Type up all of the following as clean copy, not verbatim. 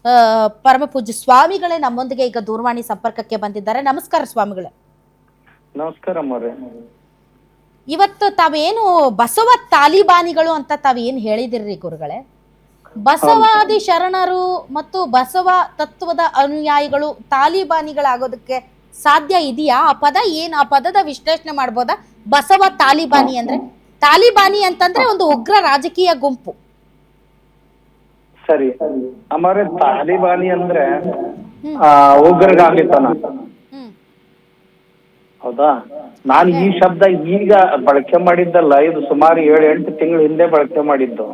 ಆ, ಪರಮ ಪೂಜ್ಯ ಸ್ವಾಮಿಗಳೇ ನಮ್ಮೊಂದಿಗೆ ಈಗ ದೂರವಾಣಿ ಸಂಪರ್ಕಕ್ಕೆ ಬಂದಿದ್ದಾರೆ. ನಮಸ್ಕಾರ ಸ್ವಾಮಿಗಳೇ. ನಮಸ್ಕಾರ ಅಮ್ಮವ್ರೆ. ಇವತ್ತು ತಾವೇನು ಬಸವ ತಾಲಿಬಾನಿಗಳು ಅಂತ ತಾವೇನು ಹೇಳಿದಿರ್ರಿ ಗುರುಗಳೇ, ಬಸವಾದಿ ಶರಣರು ಮತ್ತು ಬಸವ ತತ್ವದ ಅನುಯಾಯಿಗಳು ತಾಲಿಬಾನಿಗಳಾಗೋದಕ್ಕೆ ಸಾಧ್ಯ ಇದೆಯಾ? ಆ ಪದ ಏನು? ಆ ಪದದ ವಿಶ್ಲೇಷಣೆ ಮಾಡ್ಬೋದಾ? ಬಸವ ತಾಲಿಬಾನಿ ಅಂದ್ರೆ, ತಾಲಿಬಾನಿ ಅಂತಂದ್ರೆ ಒಂದು ಉಗ್ರ ರಾಜಕೀಯ ಗುಂಪು. ಸರಿ ಅಮ್ಮವ್ರೆ, ತಾಲಿಬಾನಿ ಅಂದ್ರೆ ಉಗ್ರಗಾಮಿತನ, ಹ್ಮ್ ಹೌದಾ? ನಾನು ಈ ಶಬ್ದ ಈಗ ಬಳಕೆ ಮಾಡಿದ್ದಲ್ಲ, ಇದು ಸುಮಾರು 7-8 ತಿಂಗಳ ಹಿಂದೆ ಬಳಕೆ ಮಾಡಿದ್ದು.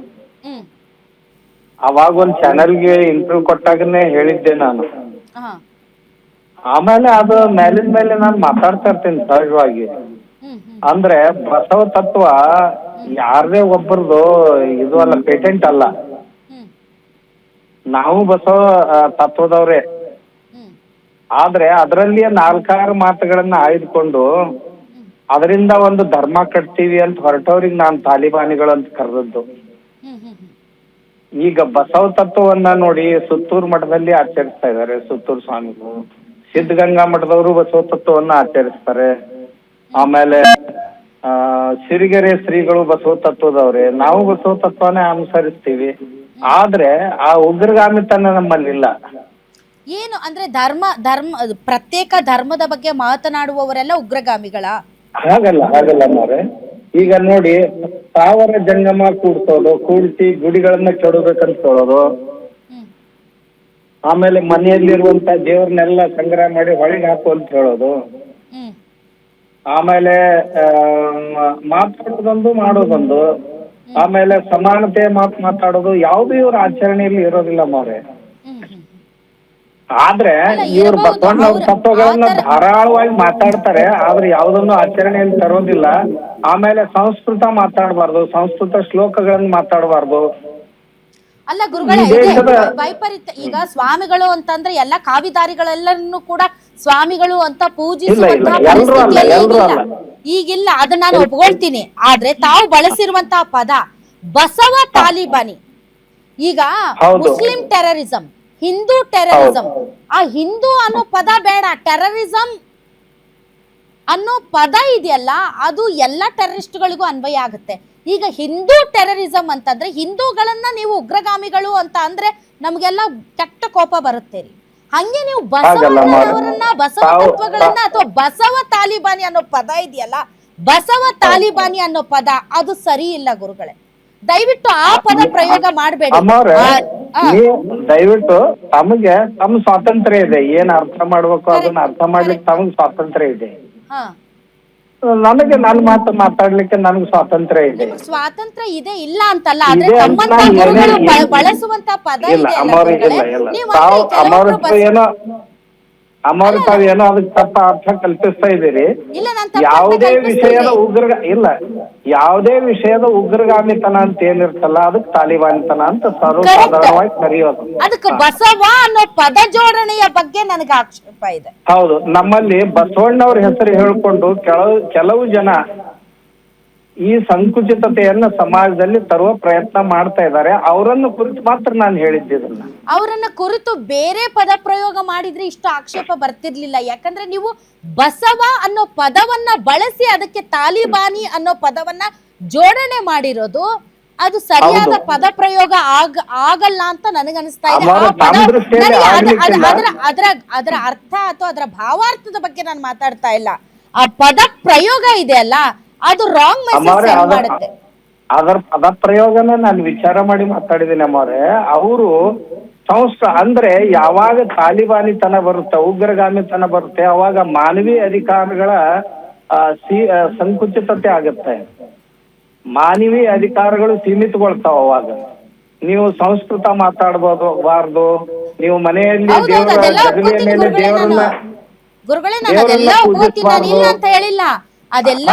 ಹ್ಮ್ ಅವಾಗ ಒಂದ್ ಚಾನೆಲ್ಗೆ ಇಂಟರ್ವ್ಯೂ ಕೊಟ್ಟಾಗನೇ ಹೇಳಿದ್ದೆ ನಾನು. ಹಾ ಆಮೇಲೆ ಅದು ಮೇಲಿನ ಮೇಲೆ ನಾನು ಮಾತಾಡ್ತಾ ಇರ್ತೀನಿ ಸಹಜವಾಗಿ. ಹ್ಮ್ ಹ್ಮ್ ಅಂದ್ರೆ ಬಸವ ತತ್ವ ಯಾರದೇ ಒಬ್ಬರದು ಇದು ಅಲ್ಲ, ಪೇಟೆಂಟ್ ಅಲ್ಲ. ಹ್ಮ್ ನಾವು ಬಸವ ತತ್ವದವ್ರೆ. ಹ್ಮ್ ಆದ್ರೆ ಅದರಲ್ಲಿಯ 4-6 ಮಾತುಗಳನ್ನ ಆಯ್ದುಕೊಂಡು ಅದರಿಂದ ಒಂದು ಧರ್ಮ ಕಟ್ತೀವಿ ಅಂತ ಹೊರಟವ್ರಿಗೆ ನಾನು ತಾಲಿಬಾನಿಗಳು ಅಂತ ಕರೆದದ್ದು. ಹ್ಮ್ ಹ್ಮ್ ಹ್ಮ್ ಈಗ ಬಸವ ತತ್ವವನ್ನ ನೋಡಿ ಸುತ್ತೂರು ಮಠದಲ್ಲಿ ಆಚರಿಸ್ತಾ ಇದ್ದಾರೆ ಸುತ್ತೂರು ಸ್ವಾಮಿಗಳು. ಸಿದ್ಧಗಂಗಾ ಮಠದವರು ಬಸವ ತತ್ವವನ್ನ ಆಚರಿಸ್ತಾರೆ. ಆಮೇಲೆ ಸಿರಿಗೆರೆ ಶ್ರೀಗಳು ಬಸವ ತತ್ವದವ್ರೆ. ನಾವು ಬಸವ ತತ್ವನೇ ಅನುಸರಿಸ್ತೀವಿ. ಆದ್ರೆ ಆ ಉಗ್ರಗಾಮಿತನ ನಮ್ಮಲ್ಲಿಲ್ಲ. ಏನು ಅಂದ್ರೆ ಧರ್ಮ ಧರ್ಮ ಪ್ರತ್ಯೇಕ ಧರ್ಮದ ಬಗ್ಗೆ ಮಾತನಾಡುವವರೆಲ್ಲ ಉಗ್ರಗಾಮಿಗಳ? ಹಾಗಲ್ಲ ಮಾರೆ. ಈಗ ನೋಡಿ, ಸಾವಿರ ಜಂಗಮ ಕೂಡಿಸಿ ಗುಡಿಗಳನ್ನ ಕೆಡಬೇಕಂತ ಹೇಳೋದು. ಹ್ಮ್ ಆಮೇಲೆ ಮನೆಯಲ್ಲಿರುವಂತ ದೇವ್ರನ್ನೆಲ್ಲ ಸಂಗ್ರಹ ಮಾಡಿ ಹೊಳಿಗೆ ಹಾಕು ಅಂತ ಹೇಳೋದು. ಹ್ಮ್ ಆಮೇಲೆ ಮಾತಾಡೋದೊಂದು ಮಾಡೋದೊಂದು. ಆಮೇಲೆ ಸಮಾನತೆ ಮಾತಾಡೋದು ಯಾವ್ದು ಇವ್ರ ಆಚರಣೆಯಲ್ಲಿ ಇರೋದಿಲ್ಲ ಮಾರೆ. ಹ್ಮ್ ಹ್ಮ್ ಆದ್ರೆ ಅಲ್ಲ, ಇವ್ರು ಇರಬಹುದು. ಬಸವಣ್ಣವ್ರ ತತ್ವಗಳನ್ನ ಧಾರಾಳವಾಗಿ ಮಾತಾಡ್ತಾರೆ, ಆದ್ರೆ ಯಾವುದನ್ನು ಆಚರಣೆಯಲ್ಲಿ ತರೋದಿಲ್ಲ. ಆಮೇಲೆ ಸಂಸ್ಕೃತ ಮಾತಾಡಬಾರ್ದು, ಸಂಸ್ಕೃತ ಶ್ಲೋಕಗಳನ್ನ ಮಾತಾಡಬಾರ್ದು. ಅಲ್ಲ ಗುರುಗಳೇ, ಈ ದೇಶದ ವೈಪರೀತ್ಯ. ಈಗ ಸ್ವಾಮಿಗಳು ಅಂತಂದ್ರೆ ಎಲ್ಲ ಕಾವಿದಾರಿಗಳೆಲ್ಲರನ್ನು ಕೂಡ ಸ್ವಾಮಿಗಳು ಅಂತ ಇಲ್ಲ ಪೂಜಿಸುವಂತಹ ಎಲ್ರು ಅಲ್ಲ, ಪರಿಸ್ಥಿತಿಯಲ್ಲಿ ಎಲ್ರು ಈಗಿಲ್ಲ. ಅಲ್ಲ. ಈಗಿಲ್ಲ, ಅದನ್ನ ನಾನು ಒಪ್ಕೊಳ್ತೀನಿ. ಆದ್ರೆ ತಾವು ಬಳಸಿರುವಂತಹ ಪದ ಬಸವ ತಾಲಿಬಾನಿ. ಈಗ ಹೌದು. ಮುಸ್ಲಿಂ ಟೆರರಿಸಂ, ಹಿಂದೂ ಟೆರರಿಸಂ, ಆ ಹಿಂದೂ ಅನ್ನೋ ಪದ ಬೇಡ, ಟೆರರಿಸಂ ಅನ್ನೋ ಪದ ಇದೆಯಲ್ಲ, ಅದು ಎಲ್ಲ ಟೆರರಿಸ್ಟ್ಗಳಿಗೂ ಅನ್ವಯ ಆಗುತ್ತೆ. ಈಗ ಹಿಂದೂ ಟೆರರಿಸಂ ಅಂತಂದ್ರೆ ಹಿಂದೂಗಳನ್ನ ನೀವು ಉಗ್ರಗಾಮಿಗಳು ಅಂತ ಅಂದ್ರೆ ನಮ್ಗೆಲ್ಲ ಕೆಟ್ಟ ಕೋಪ ಬರುತ್ತೆ ರೀ. ಹಂಗೆ ನೀವು ಬಸವಣ್ಣನವರನ್ನ, ಬಸವ ತತ್ವಗಳನ್ನ ಅಥವಾ ಬಸವ ತಾಲಿಬಾನಿ ಅನ್ನೋ ಪದ ಇದೆಯಲ್ಲ, ಬಸವ ತಾಲಿಬಾನಿ ಅನ್ನೋ ಪದ ಅದು ಸರಿ ಇಲ್ಲ ಗುರುಗಳೇ. ದಯವಿಟ್ಟು ಆ ಪದ ಪ್ರಯೋಗ ಮಾಡಬೇಡಿ. ಅಮ್ಮವ್ರೆ, ನೀವು ದಯವಿಟ್ಟು ತಮಗೆ ತಮ್ಮ ಸ್ವಾತಂತ್ರ್ಯ ಇದೆ. ಏನ್ ಅರ್ಥ ಮಾಡ್ಬೇಕು ಅದನ್ನ ಅರ್ಥ ಮಾಡ್ಲಿಕ್ಕೆ ತಮಗೆ ಸ್ವಾತಂತ್ರ್ಯ ಇದೆ. ಹಾ, ನನಗೆ ನನ್ನ ಮಾತು ಮಾತಾಡ್ಲಿಕ್ಕೆ ನನಗೆ ಸ್ವಾತಂತ್ರ್ಯ ಇದೆ. ನಿಮಗೆ ಸ್ವಾತಂತ್ರ್ಯ ಇದೆ ಇಲ್ಲ ಅಂತಲ್ಲ, ಆದ್ರೆ ಇದೆ ಅಂತ ತಮ್ಮಂತ ನಾನು ಗುರುಗಳು ಏನೇ- ಬಳಸುವಂತ ಪದ ಇಲ್ಲ ಇದೆ ಅಲ್ಲ ಅಮ್ಮವ್ರೆ, ಗುರುಗಳೇ, ಇಲ್ಲ ನೀವು ತಾವು ಅಂದ್ರೆ ಅಮ್ಮವ್ರ ಕೆಲವೊಬ್ರು ಏನೋ ಅಮ್ಮವ್ರ ತಾವೇನೋ ಅದಕ್ಕೆ ತಪ್ಪ ಅರ್ಥ ಕಲ್ಪಿಸ್ತಾ ಇದ್ದೀರಿ. ಇಲ್ಲ, ನಾನು ತಪ್ಪು ಅರ್ಥ ಯಾವುದೇ ಕಲ್ಪಿಸ್ತಾ ವಿಷಯದ ಇಲ್ಲ. ಯಾವುದೇ ವಿಷಯದ ಉಗ್ರಗಾಮಿತನ ಅಂತ ಏನಿರ್ತಲ್ಲ ಅದಕ್ಕೆ ತಾಲಿಬಾನಿತನ ಅಂತ ಸರ್ವಸಾಧಾರಣವಾಗಿ ಕರೆಯೋದು. ಅದಕ್ಕೆ ಬಸವ ಅನ್ನೋ ಪದ ಜೋಡಣೆಯ ಬಗ್ಗೆ ನನಗೆ ಆಕ್ಷೇಪ ಇದೆ. ಹೌದು, ನಮ್ಮಲ್ಲಿ ಬಸವಣ್ಣವ್ರ ಹೆಸರು ಹೇಳ್ಕೊಂಡು ಕೆಲವು ಜನ ಈ ಸಂಕುಚಿತತೆಯನ್ನ ಸಮಾಜದಲ್ಲಿ ತರುವ ಪ್ರಯತ್ನ ಮಾಡ್ತಾ ಇದ್ದಾರೆ. ಅವರನ್ನು ಕುರಿತು ಮಾತ್ರ ನಾನು ಹೇಳಿದ್ದಿದನ್ನ. ಅವರನ್ನ ಕುರಿತು ಬೇರೆ ಪದ ಪ್ರಯೋಗ ಮಾಡಿದ್ರೆ ಇಷ್ಟು ಆಕ್ಷೇಪ ಬರ್ತಿರ್ಲಿಲ್ಲ. ಯಾಕಂದ್ರೆ ನೀವು ಬಸವ ಅನ್ನೋ ಪದವನ್ನ ಬಳಸಿ ಅದಕ್ಕೆ ತಾಲಿಬಾನಿ ಅನ್ನೋ ಪದವನ್ನ ಜೋಡಣೆ ಮಾಡಿರೋದು, ಅದು ಸರಿಯಾದ ಪದ ಪ್ರಯೋಗ ಆಗಲ್ಲ ಅಂತ ನನಗನ್ನಿಸ್ತಾ ಇದೆ. ಆ ಪದ ಅದರ ಅರ್ಥ ಅಥವಾ ಅದರ ಭಾವಾರ್ಥದ ಬಗ್ಗೆ ನಾನು ಮಾತಾಡ್ತಾ ಇಲ್ಲ. ಆ ಪದ ಪ್ರಯೋಗ ಇದೆ ಅಲ್ಲ, ಅದು ರಾಂಗ್ ಮೆಸೇಜ್ ಸೆಂಡ್ ಮಾಡುತ್ತೆ. ಅದರ ಪದ ಪ್ರಯೋಗನ ನಾನು ವಿಚಾರ ಮಾಡಿ ಮಾತಾಡಿದ್ದೀನಿ ಅಮ್ಮವ್ರೆ. ಅವರು ಅಂದ್ರೆ ಯಾವಾಗ ತಾಲಿಬಾನಿತನ ಬರುತ್ತೆ, ಉಗ್ರಗಾಮಿತನ ಬರುತ್ತೆ, ಅವಾಗ ಮಾನವೀಯ ಅಧಿಕಾರಗಳ ಸಂಕುಚಿತತೆ ಆಗುತ್ತೆ. ಮಾನವೀಯ ಅಧಿಕಾರಗಳು ಸೀಮಿತಗೊಳ್ತಾವ. ಅವಾಗ ನೀವು ಸಂಸ್ಕೃತ ಮಾತಾಡಬಾರ್ದು, ನೀವು ಮನೆಯಲ್ಲಿ ದೇವರ ಗದಿಯ ಮೇಲೆ ದೇವರನ್ನ ಗುರುಗಳೇ, ನಾನು ಅದೆಲ್ಲ ಒಪ್ಕೋತೀನಿ, ನಾನು ಇಲ್ಲ ಅಂತ ಹೇಳಿಲ್ಲ, ಅದೆಲ್ಲ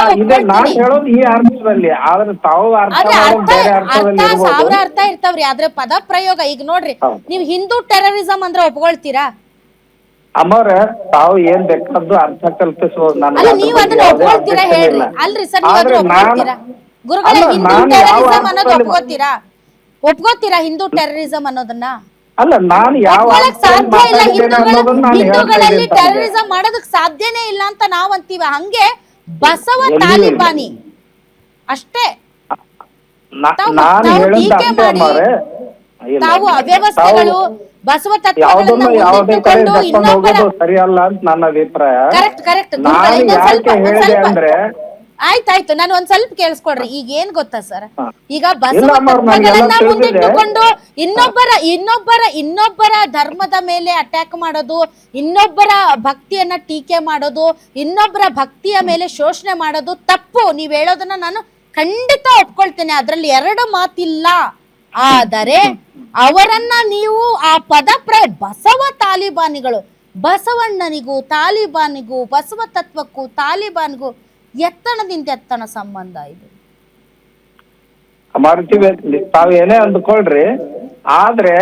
ನಾನು ಹೇಳೋದು ಈ ಅರ್ಥದಲ್ಲಿ. ಆದ್ರೆ ತಾವು ಅರ್ಥ ಬೇರೆ ಅರ್ಥದಲ್ಲಿ ಇರ್ಬೋದು. ಸಾವಿರ ಅರ್ಥ ಇರ್ತಾವ್ರಿ, ಆದ್ರೆ ಪದ ಪ್ರಯೋಗ. ಈಗ ನೋಡ್ರಿ, ನೀವು ಹಿಂದೂ ಟೆರರಿಸಂ ಅಂದ್ರೆ ಒಪ್ಕೊಳ್ತೀರಾ? ಅಮ್ಮವ್ರ, ತಾವು ಏನ್ ಬೇಕಾದ್ದು ಅರ್ಥ ಕಲ್ಪಿಸಬಹುದು. ಅಲ್ಲ, ನೀವು ಅದನ್ನ ಒಪ್ಕೊಳ್ತೀರಾ ಹೇಳ್ರಿ. ಅಲ್ರಿ ಸರ್, ನೀವು ಅದನ್ನ ಒಪ್ಕೊಳ್ತೀರಾ? ಗುರುಗಳೇ, ಹಿಂದೂ ಟೆರರಿಸಂ ಅನ್ನೋದು ಒಪ್ಕೋತೀರಾ? ಹಿಂದೂ ಟೆರರಿಸಂ ಅನ್ನೋದನ್ನ ಅಲ್ಲ ನಾನು ಯಾವ ಒಪ್ಕೊಳಕ್ ಸಾಧ್ಯ ಇಲ್ಲ. ಅನ್ನೋದನ್ನ ನಾನು ಹೇಳ್ತಾ ಹಿಂದೂಗಳಲ್ಲಿ ಇದ್ದೀನಿ ತಮಗೆ. ಟೆರರಿಸಂ ಮಾಡೋದಕ್ ಸಾಧ್ಯನೇ ಇಲ್ಲ ಅಂತ ನಾವ್ ಅಂತೀವಿ. ಹಂಗೆ ಬಸವ ಎಲ್ಲಿಯೂ ಇಲ್ಲ. ತಾಲಿಬಾನಿ ಅಷ್ಟೇ. ತಾವು ನಾನು ಹೇಳಿದ ಟೀಕೆ ಅಷ್ಟೇ ಮಾಡಿ ಅಮ್ಮಾವ್ರೆ. ಇಲ್ಲ, ತಾವು ಇಲ್ಲ. ಅವ್ಯವಸ್ಥೆಗಳು ಬಸವ ತತ್ವಗಳನ್ನ ಯಾವುದೇ ಕಡೆ ಮುಂದಿಟ್ಟುಕೊಂಡು ಕರ್ಕೊಂಡು ಇನ್ನೊಬ್ಬರ ಹೋಗೋದು ಸರಿ ಅಲ್ಲ ಅಂತ ನನ್ನ ಅಭಿಪ್ರಾಯ. ಕರೆಕ್ಟ್ ನಾನು ಯಾಕೆ ಹೇಳಿದೆ ಅಂದ್ರೆ ಆಯ್ತಾಯ್ತು, ನಾನು ಒಂದ್ ಸ್ವಲ್ಪ ಕೇಳಿಸ್ಕೊಡ್ರಿ. ಈಗ ಏನ್ ಗೊತ್ತಾ ಸರ್, ಹಾ. ಈಗ ಬಸವ ಇಲ್ಲ ಅಮ್ಮ, ನನಗೆಲ್ಲ ತತ್ವಗಳನ್ನ ತಿಳಿದಿದೆ. ಮುಂದಿಟ್ಟುಕೊಂಡು ಇನ್ನೊಬ್ಬರ ಧರ್ಮದ ಮೇಲೆ ಅಟ್ಯಾಕ್ ಮಾಡೋದು, ಇನ್ನೊಬ್ಬರ ಭಕ್ತಿಯನ್ನ ಟೀಕೆ ಮಾಡೋದು, ಇನ್ನೊಬ್ಬರ ಭಕ್ತಿಯ ಮೇಲೆ ಶೋಷಣೆ ಮಾಡೋದು ತಪ್ಪು. ನೀವ್ ಹೇಳೋದನ್ನ ನಾನು ಖಂಡಿತ ಒಪ್ಕೊಳ್ತೇನೆ, ಅದ್ರಲ್ಲಿ ಎರಡು ಮಾತಿಲ್ಲ. ಆದರೆ ಅವರನ್ನ ನೀವು ಆ ಬಸವ ತಾಲಿಬಾನಿಗಳು, ಬಸವಣ್ಣನಿಗೂ ತಾಲಿಬಾನಿಗೂ, ಬಸವ ತತ್ವಕ್ಕೂ ತಾಲಿಬಾನ್ಗೂ ಎತ್ತಣದಿಂದ ಎತ್ತಣ ಸಂಬಂಧ ಇದು. ಮಾಡ್ತೀವಿ ತಾವ್ ಏನೇ ಅಂದ್ಕೊಳ್ರಿ, ಆದ್ರೆ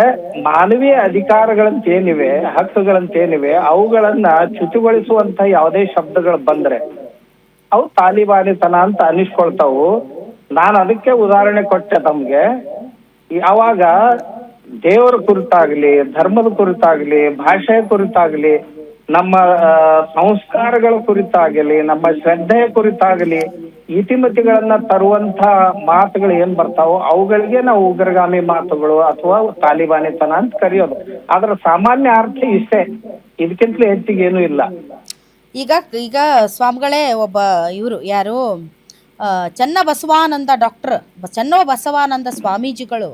ಮಾನವೀಯ ಅಧಿಕಾರಗಳಂತೇನಿವೆ, ಹಕ್ಕುಗಳಂತೇನಿವೆ, ಅವುಗಳನ್ನ ಚ್ಯುತಿಗೊಳಿಸುವಂತ ಯಾವುದೇ ಶಬ್ದಗಳು ಬಂದ್ರೆ ಅವು ತಾಲಿಬಾನಿತನ ಅಂತ ಅನಿಸ್ಕೊಳ್ತಾವು. ನಾನು ಅದಕ್ಕೆ ಉದಾಹರಣೆ ಕೊಟ್ಟೆ ತಮ್ಗೆ. ಯಾವಾಗ ದೇವರ ಕುರಿತಾಗ್ಲಿ, ಧರ್ಮದ ಕುರಿತಾಗ್ಲಿ, ಭಾಷೆಯ ಕುರಿತಾಗ್ಲಿ, ನಮ್ಮ ಸಂಸ್ಕಾರಗಳ ಕುರಿತಾಗಲಿ, ನಮ್ಮ ಶ್ರದ್ಧೆಯ ಕುರಿತಾಗಲಿ ಇತಿಮಿತಿಗಳನ್ನ ತರುವಂತ ಮಾತುಗಳು ಏನ್ ಬರ್ತಾವೋ ಅವುಗಳಿಗೆ ನಾವು ಉಗ್ರಗಾಮಿ ಮಾತುಗಳು ಅಥವಾ ತಾಲಿಬಾನಿತನ ಅಂತ ಕರೆಯೋದು. ಅದರ ಸಾಮಾನ್ಯ ಅರ್ಥ ಇಷ್ಟೇ, ಇದಕ್ಕಿಂತಲೂ ಹೆಚ್ಚಿಗೆ ಏನೂ ಇಲ್ಲ. ಈಗ ಸ್ವಾಮಿಗಳೇ, ಒಬ್ಬ ಇವರು ಯಾರು ಚನ್ನ ಬಸವಾನಂದ ಡಾಕ್ಟರ್ ಚನ್ನ ಬಸವಾನಂದ ಸ್ವಾಮೀಜಿಗಳು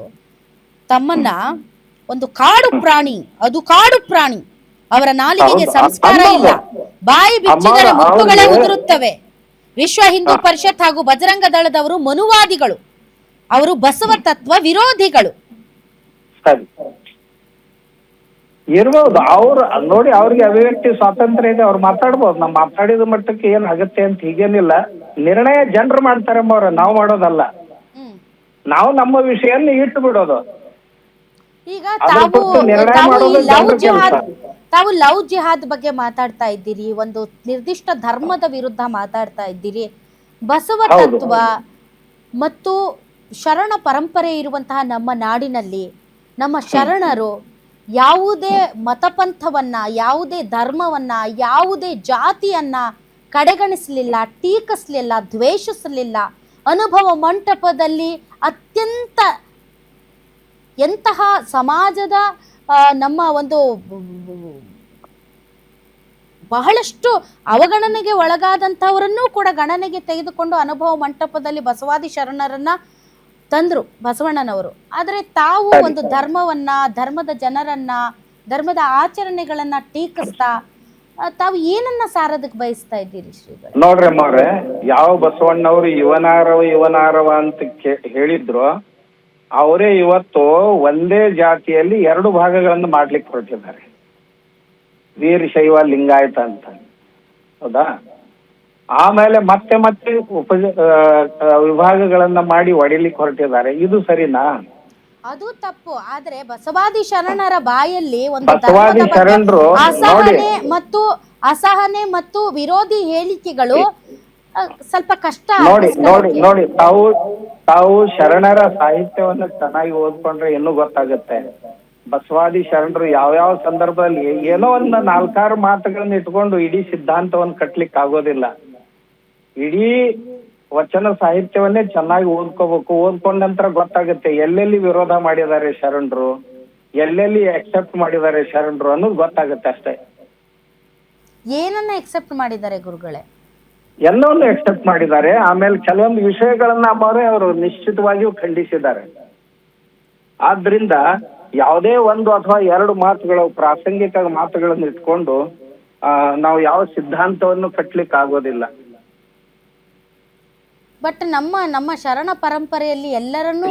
ತಮ್ಮನ್ನ ಒಂದು ಕಾಡು ಪ್ರಾಣಿ, ಅದು ಕಾಡು ಪ್ರಾಣಿ, ಅವರ ನಾಲಿಗೆಗೆ ಸಂಸ್ಕಾರ ಇಲ್ಲ, ಬಾಯಿ ಬಿಚ್ಚಿದರೆ ಮುತ್ತುಗಳೇ ಉದುರುತ್ತವೆ, ವಿಶ್ವ ಹಿಂದೂ ಪರಿಷತ್ ಹಾಗೂ ಬಜರಂಗ ದಳದವರು ಮನುವಾದಿಗಳು, ಅವರು ಬಸವ ತತ್ವ ವಿರೋಧಿಗಳು. ಇರ್ಬೋದು, ಅವ್ರು ನೋಡಿ, ಅವ್ರಿಗೆ ಅಭಿವ್ಯಕ್ತಿ ಸ್ವಾತಂತ್ರ್ಯ ಇದೆ, ಅವ್ರು ಮಾತಾಡ್ಬೋದು. ನಾವು ಮಾತಾಡಿದ ಮಟ್ಟಕ್ಕೆ ಏನ್ ಆಗತ್ತೆ ಅಂತ ಹೀಗೇನಿಲ್ಲ. ನಿರ್ಣಯ ಜನರು ಮಾಡ್ತಾರೆ ಅವ್ರ, ನಾವು ಮಾಡೋದಲ್ಲ. ನಾವು ನಮ್ಮ ವಿಷಯನ್ನ ಇಟ್ಟು ಬಿಡೋದು. ಈಗ ತಾವು ಲವ್ ಜಿಹಾದ್ ಬಗ್ಗೆ ಮಾತಾಡ್ತಾ ಇದ್ದೀರಿ, ಒಂದು ನಿರ್ದಿಷ್ಟ ಧರ್ಮದ ವಿರುದ್ಧ ಮಾತಾಡ್ತಾ ಇದ್ದೀರಿ. ಬಸವ ತತ್ವ ಮತ್ತು ಶರಣ ಪರಂಪರೆ ಇರುವಂತಹ ನಮ್ಮ ನಾಡಿನಲ್ಲಿ ನಮ್ಮ ಶರಣರು ಯಾವುದೇ ಮತಪಂಥವನ್ನ, ಯಾವುದೇ ಧರ್ಮವನ್ನ, ಯಾವುದೇ ಜಾತಿಯನ್ನ ಕಡೆಗಣಿಸಲಿಲ್ಲ, ಟೀಕಿಸಲಿಲ್ಲ, ದ್ವೇಷಿಸಲಿಲ್ಲ. ಅನುಭವ ಮಂಟಪದಲ್ಲಿ ಅತ್ಯಂತ ಎಂತಹ ಸಮಾಜದ ನಮ್ಮ ಒಂದು ಬಹಳಷ್ಟು ಅವಗಣನೆಗೆ ಒಳಗಾದಂಥವರನ್ನೂ ಕೂಡ ಗಣನೆಗೆ ತೆಗೆದುಕೊಂಡು ಅನುಭವ ಮಂಟಪದಲ್ಲಿ ಬಸವಾದಿ ಶರಣರನ್ನ ತಂದ್ರು ಬಸವಣ್ಣನವರು. ಆದರೆ ತಾವು ಒಂದು ಧರ್ಮವನ್ನ, ಧರ್ಮದ ಜನರನ್ನ, ಧರ್ಮದ ಆಚರಣೆಗಳನ್ನ ಟೀಕಿಸ್ತಾ ತಾವು ಏನನ್ನ ಸಾರೋದಕ್ಕೆ ಬಯಸ್ತಾ ಇದ್ದೀರಿ ಶ್ರೀಗಳು? ನೋಡ್ರಿ ಅಮ್ಮವ್ರೆ, ಯಾವ ಬಸವಣ್ಣವರು ಇವನಾರವ ಅಂತ ಹೇಳಿದ್ರು, ಅವರೇ ಇವತ್ತು ಒಂದೇ ಜಾತಿಯಲ್ಲಿ ಎರಡು ಭಾಗಗಳನ್ನು ಮಾಡ್ಲಿಕ್ಕೆ ಹೊರಟಿದ್ದಾರೆ, ವೀರಶೈವ ಲಿಂಗಾಯತ ಅಂತ. ಹೌದಾ? ಆಮೇಲೆ ಮತ್ತೆ ವಿಭಾಗಗಳನ್ನ ಮಾಡಿ ಹೊಡಿಲಿಕ್ಕೆ ಹೊರಟಿದ್ದಾರೆ. ಇದು ಸರಿನಾ? ಅದು ತಪ್ಪು. ಆದ್ರೆ ಬಸವಾದಿ ಶರಣರ ಬಾಯಲ್ಲಿ ಒಂದು ಬಸವಾದಿ ಶರಣರು ಅಸಹನೆ ಮತ್ತು ವಿರೋಧಿ ಹೇಳಿಕೆಗಳು ಸ್ವಲ್ಪ ಕಷ್ಟ. ನೋಡಿ ತಾವು ಶರಣರ ಸಾಹಿತ್ಯವನ್ನ ಚೆನ್ನಾಗಿ ಓದ್ಕೊಂಡ್ರೆ ಇನ್ನೂ ಗೊತ್ತಾಗುತ್ತೆ. ಬಸವಾದಿ ಶರಣರು ಯಾವ್ಯಾವ ಸಂದರ್ಭದಲ್ಲಿ ಏನೋ ಒಂದು 4-6 ಮಾತುಗಳನ್ನ ಇಟ್ಕೊಂಡು ಇಡೀ ಸಿದ್ಧಾಂತವನ್ನು ಕಟ್ಲಿಕ್ಕೆ ಆಗೋದಿಲ್ಲ. ಇಡೀ ವಚನ ಸಾಹಿತ್ಯವನ್ನೇ ಚೆನ್ನಾಗಿ ಓದ್ಕೋಬೇಕು. ಓದ್ಕೊಂಡ ನಂತರ ಗೊತ್ತಾಗುತ್ತೆ ಎಲ್ಲೆಲ್ಲಿ ವಿರೋಧ ಮಾಡಿದ್ದಾರೆ ಶರಣರು, ಎಲ್ಲೆಲ್ಲಿ ಎಕ್ಸೆಪ್ಟ್ ಮಾಡಿದ್ದಾರೆ ಶರಣರು ಅನ್ನೋದು ಗೊತ್ತಾಗುತ್ತೆ ಅಷ್ಟೇ. ಏನನ್ನ ಎಕ್ಸೆಪ್ಟ್ ಮಾಡಿದ್ದಾರೆ ಗುರುಗಳೇ? ಎಲ್ಲವನ್ನು ಎಕ್ಸೆಪ್ಟ್ ಮಾಡಿದ್ದಾರೆ. ಆಮೇಲೆ ಕೆಲವೊಂದು ವಿಷಯಗಳನ್ನ ಅವರು ನಿಶ್ಚಿತವಾಗಿಯೂ ಖಂಡಿಸಿದ್ದಾರೆ. ಆದ್ರಿಂದ ಯಾವುದೇ ಒಂದು ಅಥವಾ ಎರಡು ಮಾತುಗಳು, ಪ್ರಾಸಂಗಿಕ ಮಾತುಗಳನ್ನು ಇಟ್ಕೊಂಡು ನಾವು ಯಾವ ಸಿದ್ಧಾಂತವನ್ನು ಕಟ್ಲಿಕ್ಕೆ ಆಗೋದಿಲ್ಲ. ಬಟ್ ನಮ್ಮ ಶರಣ ಪರಂಪರೆಯಲ್ಲಿ ಎಲ್ಲರನ್ನೂ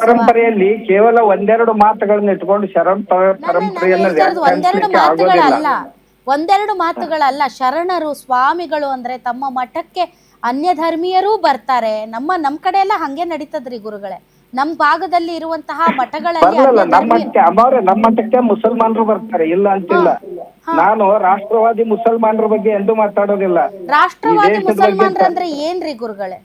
ಪರಂಪರೆಯಲ್ಲಿ ಕೇವಲ ಒಂದೆರಡು ಮಾತುಗಳನ್ನ ಇಟ್ಕೊಂಡು ಶರಣ ಪರಂಪರೆಯನ್ನ ಒಂದೆರಡು ಮಾತುಗಳಲ್ಲ. ಶರಣರು, ಸ್ವಾಮಿಗಳು ಅಂದ್ರೆ ತಮ್ಮ ಮಠಕ್ಕೆ ಅನ್ಯ ಧರ್ಮೀಯರೂ ಬರ್ತಾರೆ. ನಮ್ಮ ಕಡೆ ಎಲ್ಲ ಹಂಗೆ ನಡೀತದ್ರಿ ಗುರುಗಳೇ. ನಮ್ ಭಾಗದಲ್ಲಿ ಇರುವಂತಹ ಮಠಗಳಲ್ಲಿ ನಮ್ಮ ಮಠಕ್ಕೆ ಮುಸಲ್ಮಾನರು ಬರ್ತಾರೆ, ಇಲ್ಲ ಅಂತಿಲ್ಲ. ನಾನು ರಾಷ್ಟ್ರವಾದಿ ಮುಸಲ್ಮಾನರ ಬಗ್ಗೆ ಎಂದು ಮಾತಾಡೋದಿಲ್ಲ. ರಾಷ್ಟ್ರವಾದಿ ಮುಸಲ್ಮಾನರು ಅಂದ್ರೆ ಏನ್ರಿ ಗುರುಗಳೇ?